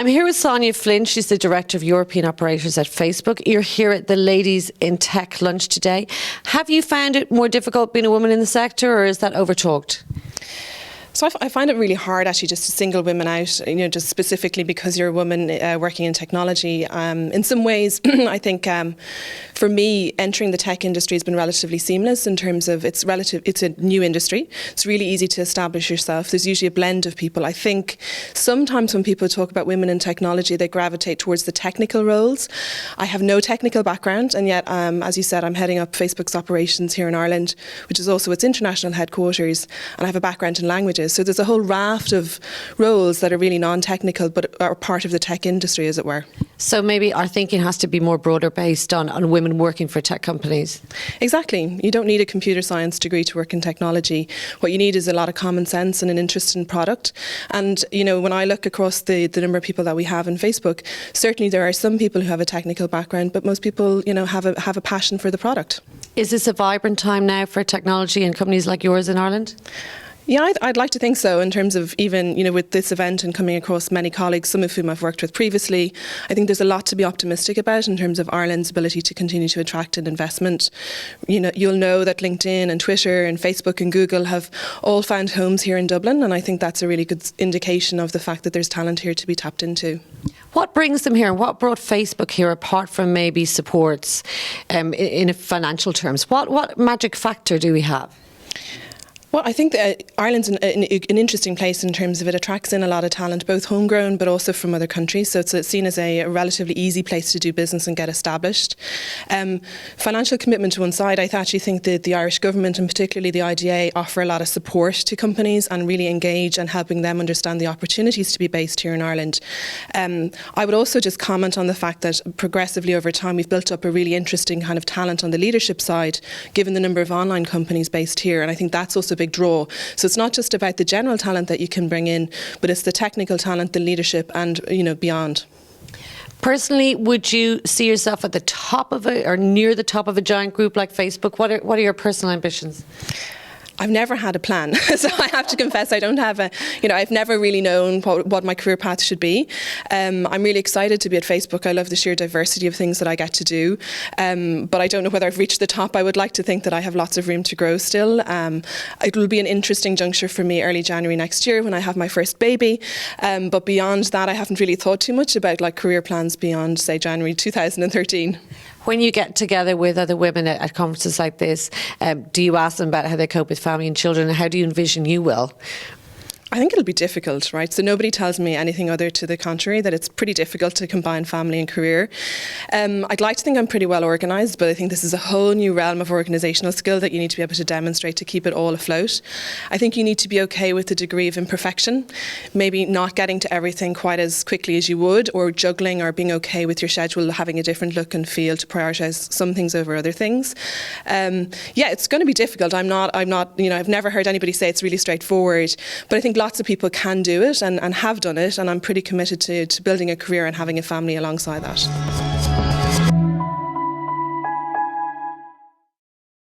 I'm here with Sonia Flynn. She's the Director of European Operations at Facebook. You're here at the Ladies in Tech lunch today. Have you found it more difficult being a woman in the sector, or is that overtalked? So I find it really hard actually just to single women out, just specifically because you're a woman working in technology. In some ways, I think for me, entering the tech industry has been relatively seamless in terms of it's a new industry. It's really easy to establish yourself. There's usually a blend of people. I think sometimes when people talk about women in technology, they gravitate towards the technical roles. I have no technical background, and yet, as you said, I'm heading up Facebook's operations here in Ireland, which is also its international headquarters, and I have a background in languages. So there's a whole raft of roles that are really non-technical but are part of the tech industry, as it were. So maybe our thinking has to be more broader based on women working for tech companies. Exactly. You don't need a computer science degree to work in technology. What you need is a lot of common sense and an interest in product. And, when I look across the number of people that we have in Facebook, certainly there are some people who have a technical background, but most people, have a passion for the product. Is this a vibrant time now for technology and companies like yours in Ireland? Yeah, I'd like to think so, in terms of even, with this event and coming across many colleagues, some of whom I've worked with previously. I think there's a lot to be optimistic about in terms of Ireland's ability to continue to attract an investment. You'll know that LinkedIn and Twitter and Facebook and Google have all found homes here in Dublin, and I think that's a really good indication of the fact that there's talent here to be tapped into. What brings them here, and what brought Facebook here apart from maybe supports in financial terms? What magic factor do we have? Well, I think that Ireland's an interesting place in terms of it attracts in a lot of talent, both homegrown but also from other countries. So it's seen as a relatively easy place to do business and get established. Financial commitment to one side, I actually think that the Irish government and particularly the IDA offer a lot of support to companies and really engage and helping them understand the opportunities to be based here in Ireland. I would also just comment on the fact that progressively over time we've built up a really interesting kind of talent on the leadership side, given the number of online companies based here, and I think that's also big draw. So it's not just about the general talent that you can bring in, but it's the technical talent, the leadership, and beyond. Personally, would you see yourself at the top of it or near the top of a giant group like Facebook? What are your personal ambitions? I've never had a plan, so I have to confess I don't have I've never really known what my career path should be. I'm really excited to be at Facebook. I love the sheer diversity of things that I get to do, but I don't know whether I've reached the top. I would like to think that I have lots of room to grow still. It will be an interesting juncture for me early January next year when I have my first baby, but beyond that I haven't really thought too much about career plans beyond, say, January 2013. When you get together with other women at conferences like this, do you ask them about how they cope with family and children, and how do you envision you will? I think it'll be difficult, right? So nobody tells me anything other to the contrary, that it's pretty difficult to combine family and career. I'd like to think I'm pretty well organised, but I think this is a whole new realm of organisational skill that you need to be able to demonstrate to keep it all afloat. I think you need to be okay with the degree of imperfection, maybe not getting to everything quite as quickly as you would, or juggling or being okay with your schedule having a different look and feel to prioritise some things over other things. It's going to be difficult. I've never heard anybody say it's really straightforward, but I think lots of people can do it and have done it, and I'm pretty committed to building a career and having a family alongside that.